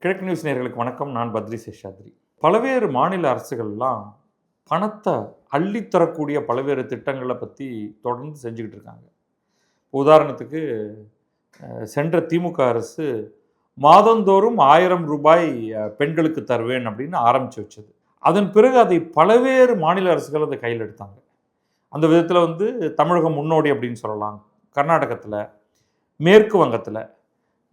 கிழக்கு நியூஸ் நேயர்களுக்கு வணக்கம். நான் பத்ரி சேஷாத்ரி. பல்வேறு மாநில அரசுகள்லாம் பணத்தை அள்ளித்தரக்கூடிய பல்வேறு திட்டங்களை பற்றி தொடர்ந்து செஞ்சுக்கிட்டு இருக்காங்க. உதாரணத்துக்கு சென்ற திமுக அரசு மாதந்தோறும் 1000 ரூபாய் பெண்களுக்கு தருவேன் அப்படின்னு ஆரம்பித்து வச்சது. அதன் பிறகு அதை பல்வேறு மாநில அரசுகள் அதை கையில் எடுத்தாங்க. அந்த விதத்தில் தமிழகம் முன்னோடி அப்படின்னு சொல்லலாம். கர்நாடகத்தில்,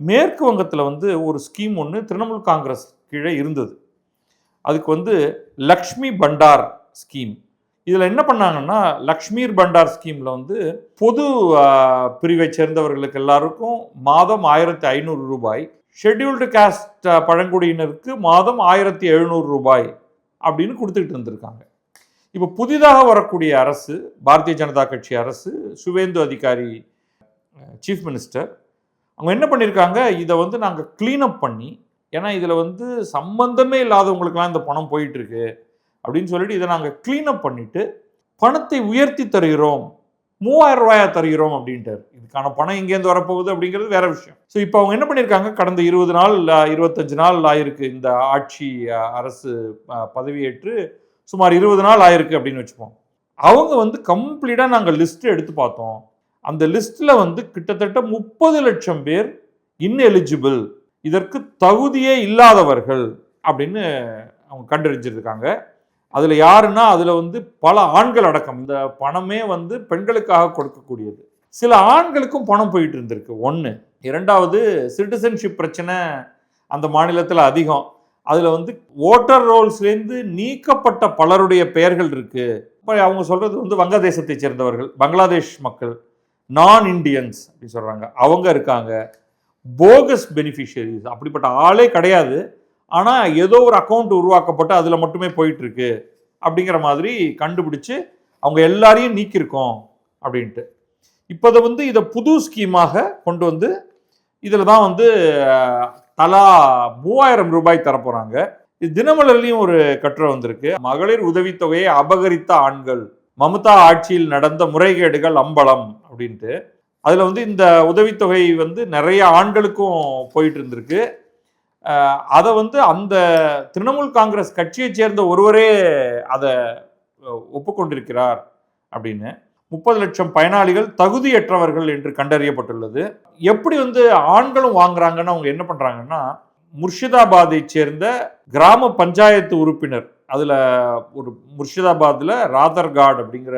மேற்கு வங்கத்தில் ஒரு ஸ்கீம் ஒன்று திரிணாமுல் காங்கிரஸ் கீழே இருந்தது. அதுக்கு லக்ஷ்மி பண்டார் ஸ்கீம். இதில் என்ன பண்ணாங்கன்னா, லக்ஷ்மீர் பண்டார் ஸ்கீமில் பொது பிரிவை சேர்ந்தவர்களுக்கு எல்லாருக்கும் மாதம் 1500 ரூபாய், ஷெட்யூல்டு காஸ்ட் பழங்குடியினருக்கு மாதம் 1700 ரூபாய் அப்படின்னு கொடுத்துக்கிட்டு இருந்திருக்காங்க. இப்போ புதிதாக வரக்கூடிய அரசு, பாரதிய ஜனதா கட்சி அரசு, சுவேந்து அதிகாரி சீஃப் மினிஸ்டர், அவங்க என்ன பண்ணியிருக்காங்க, இதை நாங்கள் க்ளீனப் பண்ணி, ஏன்னா இதில் சம்பந்தமே இல்லாதவங்களுக்கெல்லாம் இந்த பணம் போயிட்டுருக்கு அப்படின்னு சொல்லிட்டு இதை நாங்கள் க்ளீனப் பண்ணிவிட்டு பணத்தை உயர்த்தி தருகிறோம், 3000 ரூபாயா தருகிறோம் அப்படின்ட்டு. இதுக்கான பணம் எங்கேருந்து வரப்போகுது அப்படிங்கிறது வேற விஷயம். ஸோ இப்போ அவங்க என்ன பண்ணியிருக்காங்க, கடந்த 20 நாள் 25 நாள் ஆயிருக்கு இந்த ஆட்சி அரசு பதவியேற்று, சுமார் 20 நாள் ஆயிருக்கு அப்படின்னு வச்சுப்போம். அவங்க கம்ப்ளீட்டாக நாங்கள் லிஸ்ட் எடுத்து பார்த்தோம். அந்த லிஸ்ட்டில் கிட்டத்தட்ட 30 லட்சம் பேர் இன்எலிஜிபிள், இதற்கு தகுதியே இல்லாதவர்கள் அப்படின்னு அவங்க கண்டறிஞ்சிருக்காங்க. அதில் யாருன்னா, அதில் பல ஆண்கள் அடக்கம். இந்த பணமே பெண்களுக்காக கொடுக்கக்கூடியது. சில ஆண்களுக்கும் பணம் போயிட்டு இருந்திருக்கு. ஒன்று. இரண்டாவது, சிட்டிசன்ஷிப் பிரச்சனை அந்த மாநிலத்தில் அதிகம். அதில் ஓட்டர் ரோல்ஸ்லேருந்து நீக்கப்பட்ட பலருடைய பெயர்கள் இருக்கு. இப்போ அவங்க சொல்றது வங்கதேசத்தை சேர்ந்தவர்கள், பங்களாதேஷ் மக்கள், நான் இண்டியன்ஸ் அப்படி சொல்றாங்க, அவங்க இருக்காங்க. போகஸ் பெனிஃபிஷியரிஸ், அப்படிப்பட்ட ஆளே கிடையாது, ஆனால் ஏதோ ஒரு அக்கௌண்ட் உருவாக்கப்பட்டு அதில் மட்டுமே போயிட்டு இருக்கு அப்படிங்கிற மாதிரி கண்டுபிடிச்சு அவங்க எல்லாரையும் நீக்கியிருக்கோம் அப்படின்ட்டு. இப்போ இதை புது ஸ்கீமாக கொண்டு இதில் தான் தலா 3000 ரூபாய் தரப்போகிறாங்க. இது தினமலர்லையும் ஒரு கட்டுரை வந்திருக்கு. மகளிர் உதவித்தொகையை அபகரித்த ஆண்கள், மம்தா ஆட்சியில் நடந்த முறைகேடுகள் அம்பலம் அப்படின்ட்டு. அதில் இந்த உதவித்தொகை நிறைய ஆண்களுக்கும் போயிட்டு இருந்திருக்கு. அதை அந்த திரிணாமுல் காங்கிரஸ் கட்சியை சேர்ந்த ஒருவரே அதை ஒப்புக்கொண்டிருக்கிறார் அப்படின்னு. 30 லட்சம் பயனாளிகள் தகுதியற்றவர்கள் என்று கண்டறியப்பட்டுள்ளது. எப்படி ஆண்களும் வாங்குறாங்கன்னு அவங்க என்ன பண்றாங்கன்னா, முர்ஷிதாபாத்தை சேர்ந்த கிராம பஞ்சாயத்து உறுப்பினர், அதில் ஒரு முர்ஷிதாபாத்தில் ராதர்காட் அப்படிங்கிற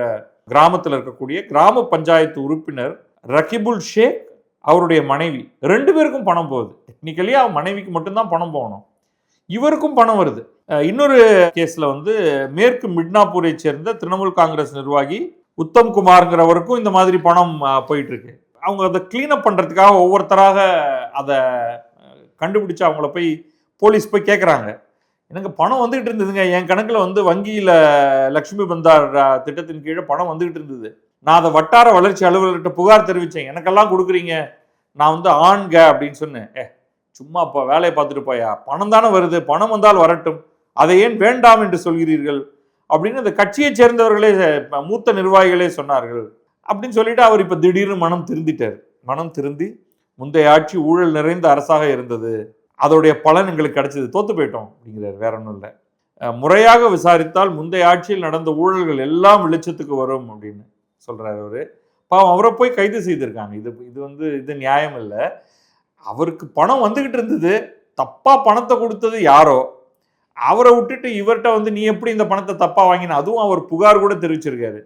கிராமத்தில் இருக்கக்கூடிய கிராம பஞ்சாயத்து உறுப்பினர் ரகிபுல் ஷேக், அவருடைய மனைவி, 2 பேருக்கும் பணம் போகுது. டெக்னிக்கலி அவன் மனைவிக்கு மட்டும்தான் பணம் போகணும், இவருக்கும் பணம் வருது. இன்னொரு கேஸில் மேற்கு மிட்னாப்பூரை சேர்ந்த திரிணாமுல் காங்கிரஸ் நிர்வாகி உத்தம் குமார்ங்கிறவருக்கும் இந்த மாதிரி பணம் போயிட்டு இருக்கு. அவங்க அதை கிளீனப் பண்ணுறதுக்காக ஒவ்வொருத்தராக அதை கண்டுபிடிச்சு அவங்கள போய் போலீஸ் போய் கேட்குறாங்க, எனக்கு பணம் வந்துகிட்டு இருந்ததுங்க, என் கணக்கில் வங்கியில் லக்ஷ்மி பந்தார் திட்டத்தின் கீழே பணம் வந்துகிட்டு இருந்தது, நான் அதை வட்டார வளர்ச்சி அலுவலர்கிட்ட புகார் தெரிவித்தேன், எனக்கெல்லாம் கொடுக்குறீங்க, நான் ஆண்க அப்படின்னு சொன்னேன். சும்மா இப்போ வேலையை பார்த்துட்டு போயா, பணம் தானே வருது, பணம் வந்தால் வரட்டும், அதை ஏன் வேண்டாம் என்று சொல்கிறீர்கள் அப்படின்னு அந்த கட்சியை சேர்ந்தவர்களே, மூத்த நிர்வாகிகளே சொன்னார்கள் அப்படின்னு சொல்லிட்டு அவர் இப்போ திடீர்னு மனம் திருந்திட்டார். மனம் திருந்தி, முந்தைய ஆட்சி ஊழல் நிறைந்த அரசாக இருந்தது, அதோடைய பலன் எங்களுக்கு கிடைச்சது, தோத்து போயிட்டோம் அப்படிங்கிறார். வேற ஒன்றும் இல்லை, முறையாக விசாரித்தால் முந்தைய ஆட்சியில் நடந்த ஊழல்கள் எல்லாம் வெளிச்சத்துக்கு வரும் அப்படின்னு சொல்றாரு அவரு. பாவம், அவரை போய் கைது செய்திருக்காங்க. இது நியாயம் இல்லை. அவருக்கு பணம் வந்துகிட்டு இருந்தது, தப்பா பணத்தை கொடுத்தது யாரோ, அவரை விட்டுட்டு இவர்கிட்ட நீ எப்படி இந்த பணத்தை தப்பா வாங்கின, அதுவும் அவர் புகார் கூட தெரிவிச்சிருக்காரு.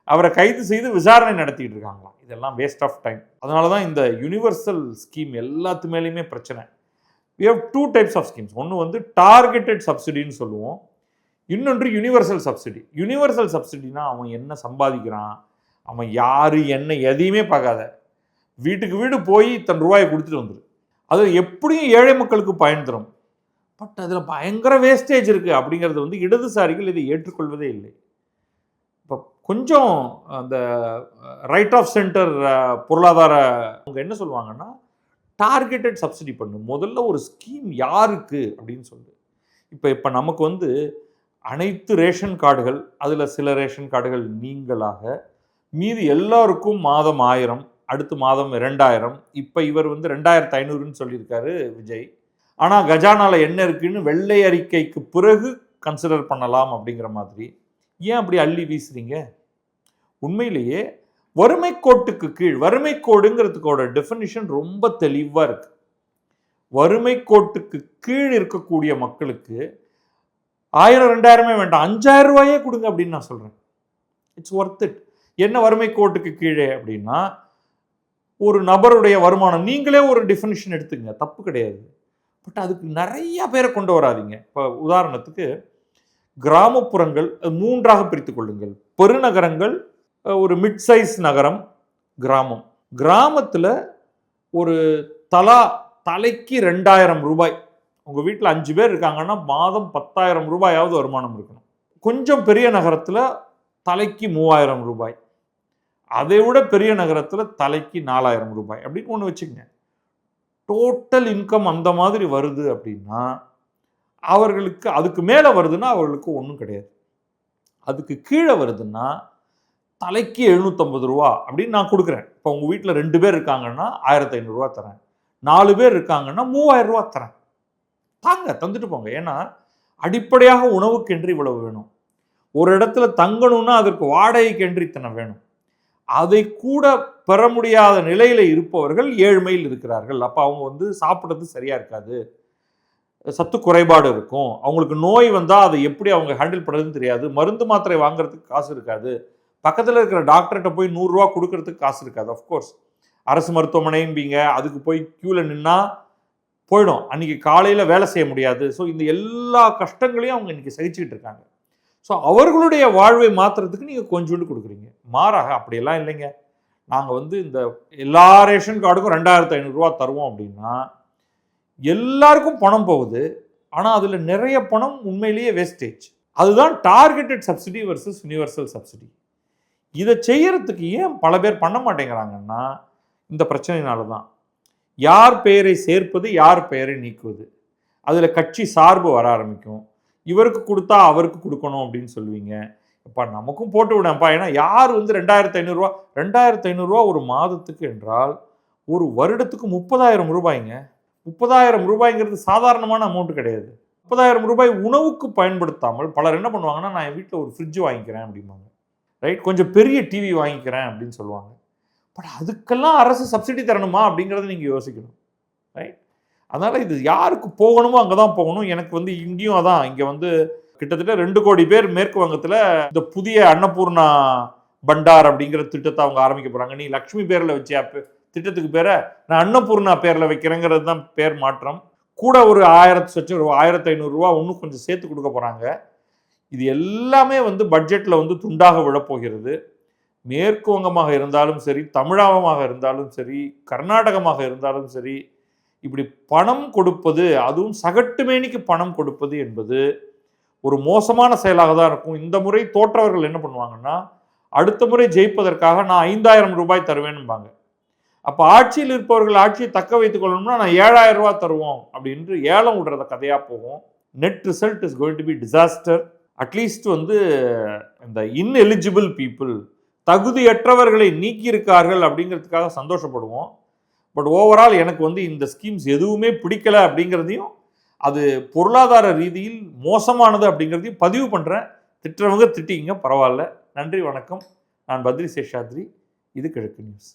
அவரை கைது செய்து விசாரணை நடத்திட்டு இருக்காங்களாம். இதெல்லாம் வேஸ்ட் ஆஃப் டைம். அதனால தான் இந்த யூனிவர்சல் ஸ்கீம் எல்லாத்து மேலேயுமே பிரச்சனை. we have 2 types of schemes. ஒன்று டார்கெட்டட் சப்சிடின்னு சொல்லுவோம், இன்னொன்று யூனிவர்சல் சப்சிடி. யூனிவர்சல் சப்சிடினா அவன் என்ன சம்பாதிக்கிறான், அவன் யாரு என்ன எதையுமே பார்க்காத, வீட்டுக்கு வீடு போய் தன் ரூபாயை கொடுத்துட்டு வந்துடும். அது எப்படியும் ஏழை மக்களுக்கு பயன் தரும். பட் அதில் பயங்கர வேஸ்டேஜ் இருக்குது அப்படிங்கிறது இடதுசாரிகள் இதை ஏற்றுக்கொள்வதே இல்லை. இப்போ கொஞ்சம் அந்த ரைட் ஆஃப் சென்டர் பொருளாதார அவங்க என்ன சொல்லுவாங்கன்னா, டார்கெட்டட் சப்சிடி பண்ணு, முதல்ல ஒரு ஸ்கீம் யாருக்கு அப்படின்னு சொல்லு. இப்போ நமக்கு அனைத்து ரேஷன் கார்டுகள், அதில் சில ரேஷன் கார்டுகள் நீங்களாக, மீதி எல்லாருக்கும் மாதம் 1000, அடுத்த மாதம் 2000, இப்போ இவர் 2500ன்னு சொல்லியிருக்காரு விஜய். ஆனால் கஜானால என்ன இருக்குன்னு வெள்ளை அறிக்கைக்கு பிறகு கன்சிடர் பண்ணலாம் அப்படிங்கிற மாதிரி ஏன் அப்படி அள்ளி வீசுறீங்க? உண்மையிலேயே வறுமை கோட்டுக்கு கீழ், வறுமை கோடுங்கிறதுக்கோட டெஃபினிஷன் ரொம்ப தெளிவாக இருக்கு. வறுமை கோட்டுக்கு கீழ் இருக்கக்கூடிய மக்களுக்கு 1000 2000 வேண்டாம், 5000 ரூபாயே கொடுங்க அப்படின்னு நான் சொல்றேன். It's worth it. என்ன வறுமை கோட்டுக்கு கீழே அப்படின்னா, ஒரு நபருடைய வருமானம், நீங்களே ஒரு டெஃபினிஷன் எடுத்துங்க, தப்பு கிடையாது. பட் அதுக்கு நிறைய பேரை கொண்டு வராதிங்க. இப்போ உதாரணத்துக்கு கிராமப்புறங்கள் 3ஆக பிரித்து கொள்ளுங்கள். பெருநகரங்கள், ஒரு மிட் சைஸ் நகரம், கிராமம். கிராமத்தில் ஒரு தலைக்கு 2000 ரூபாய். உங்கள் வீட்டில் 5 பேர் இருக்காங்கன்னா மாதம் 10,000 ரூபாயாவது வருமானம் இருக்கணும். கொஞ்சம் பெரிய நகரத்தில் தலைக்கு 3000 ரூபாய். அதை விட பெரிய நகரத்தில் தலைக்கு 4000 ரூபாய் அப்படின்னு ஒன்று வச்சுக்கங்க. டோட்டல் இன்கம் அந்த மாதிரி வருது அப்படின்னா அவர்களுக்கு, அதுக்கு மேலே வருதுன்னா அவர்களுக்கு ஒன்றும் கிடையாது. அதுக்கு கீழே வருதுன்னா தலைக்கு 750 ரூபா அப்படின்னு நான் கொடுக்குறேன். இப்போ உங்கள் வீட்டில் 2 பேர் இருக்காங்கன்னா 1500 ரூபா தரேன், 4 பேர் இருக்காங்கன்னா 3000 ரூபா தரேன். தாங்க, தந்துட்டு போங்க. ஏன்னா அடிப்படையாக உணவுக்கென்று இவ்வளவு வேணும். ஒரு இடத்துல தங்கணும்னா அதற்கு வாடகைக்கென்று இத்தனை வேணும். அதை கூட பெற முடியாத நிலையில் இருப்பவர்கள் ஏழ்மையில் இருக்கிறார்கள். அப்போ அவங்க சாப்பிட்றது சரியா இருக்காது, சத்து குறைபாடு இருக்கும், அவங்களுக்கு நோய் வந்தால் அதை எப்படி அவங்க ஹேண்டில் பண்ணுறதுன்னு தெரியாது, மருந்து மாத்திரை வாங்குறதுக்கு காசு இருக்காது, பக்கத்தில் இருக்கிற டாக்டர்கிட்ட போய் 100 ரூபா கொடுக்கறதுக்கு காசு இருக்காது. ஆஃப்கோர்ஸ் அரசு மருத்துவமனையும்பீங்க, அதுக்கு போய் க்யூவில் நின்னா போயிடும், அன்றைக்கி காலையில் வேலை செய்ய முடியாது. ஸோ இந்த எல்லா கஷ்டங்களையும் அவங்க இன்றைக்கி சகிச்சுக்கிட்டு இருக்காங்க. ஸோ அவர்களுடைய வாழ்வை மாற்றுறதுக்கு நீங்கள் கொஞ்சோண்டு கொடுக்குறீங்க. மாறாக அப்படியெல்லாம் இல்லைங்க, நாங்கள் இந்த எல்லா ரேஷன் கார்டுக்கும் 2500 ரூபா தருவோம் அப்படின்னா எல்லாருக்கும் பணம் போகுது. ஆனால் அதில் நிறைய பணம் உண்மையிலேயே வேஸ்டேஜ். அதுதான் targeted subsidy versus universal subsidy. இதை செய்யறதுக்கு ஏன் பல பேர் பண்ண மாட்டேங்கிறாங்கன்னா இந்த பிரச்சனையினால தான். யார் பெயரை சேர்ப்பது, யார் பெயரை நீக்குவது, அதில் கட்சி சார்பு வர ஆரம்பிக்கும். இவருக்கு கொடுத்தா அவருக்கு கொடுக்கணும் அப்படின்னு சொல்லுவீங்க. இப்போ நமக்கும் போட்டு விடப்பா. ஏன்னா யார் 2500 ரூபா, 2500 ரூபா ஒரு மாதத்துக்கு என்றால் ஒரு வருடத்துக்கு 30,000 ரூபாய்ங்க. 30,000 ரூபாய்ங்கிறது சாதாரணமான அமௌண்ட் கிடையாது. 30,000 ரூபாய் உணவுக்கு பயன்படுத்தாமல் பலர் என்ன பண்ணுவாங்கன்னா, நான் என் வீட்டில் ஒரு ஃப்ரிட்ஜ் வாங்கிக்கிறேன் அப்படிம்பாங்க, ரைட், கொஞ்சம் பெரிய டிவி வாங்கிக்கிறேன் அப்படின்னு சொல்லுவாங்க. பட் அதுக்கெல்லாம் அரசு சப்சிடி தரணுமா அப்படிங்கிறத நீங்கள் யோசிக்கணும், ரைட். அதனால் இது யாருக்கு போகணுமோ அங்கே தான் போகணும். எனக்கு இங்கேயும் அதான், இங்கே கிட்டத்தட்ட 2 கோடி பேர் மேற்கு வங்கத்தில் இந்த புதிய அன்னபூர்ணா பண்டார் அப்படிங்கிற திட்டத்தை அவங்க ஆரம்பிக்க போகிறாங்க. நீ லக்ஷ்மி பேரில் வச்சியா திட்டத்துக்கு பேரை, நான் அன்னபூர்ணா பேரில் வைக்கிறேங்கிறது தான் பேர் மாற்றம். கூட ஒரு 1500 ரூபா இன்னும் கொஞ்சம் சேர்த்து கொடுக்க போகிறாங்க. இது எல்லாமே பட்ஜெட்டில் துண்டாக விழப்போகிறது. மேற்கு வங்கமாக இருந்தாலும் சரி, தமிழகமாக இருந்தாலும் சரி, கர்நாடகமாக இருந்தாலும் சரி, இப்படி பணம் கொடுப்பது, அதுவும் சகட்டுமேனிக்கு பணம் கொடுப்பது என்பது ஒரு மோசமான செயலாக தான் இருக்கும். இந்த முறை தோற்றவர்கள் என்ன பண்ணுவாங்கன்னா, அடுத்த முறை ஜெயிப்பதற்காக நான் 5000 ரூபாய் தருவேன்பாங்க. அப்போ ஆட்சியில் இருப்பவர்கள் ஆட்சியை தக்க வைத்துக் கொள்ளணும்னா நான் 7000 ரூபா தருவோம் அப்படின்னு ஏலம் விடுறத கதையாக போகும். Net result is going to be disaster. At least இந்த இன்எலிஜிபிள் பீப்புள், தகுதியற்றவர்களை நீக்கியிருக்கார்கள் அப்படிங்கிறதுக்காக சந்தோஷப்படுவோம். பட் ஓவரால் எனக்கு இந்த ஸ்கீம்ஸ் எதுவுமே பிடிக்கல அப்படிங்கிறதையும், அது பொருளாதார ரீதியில் மோசமானது அப்படிங்கிறதையும் பதிவு பண்ணுறேன். திட்டுறவங்க திட்டிங்க, பரவாயில்ல. நன்றி, வணக்கம். நான் பத்ரி சேஷாத்ரி. இது கிழக்கு நியூஸ்.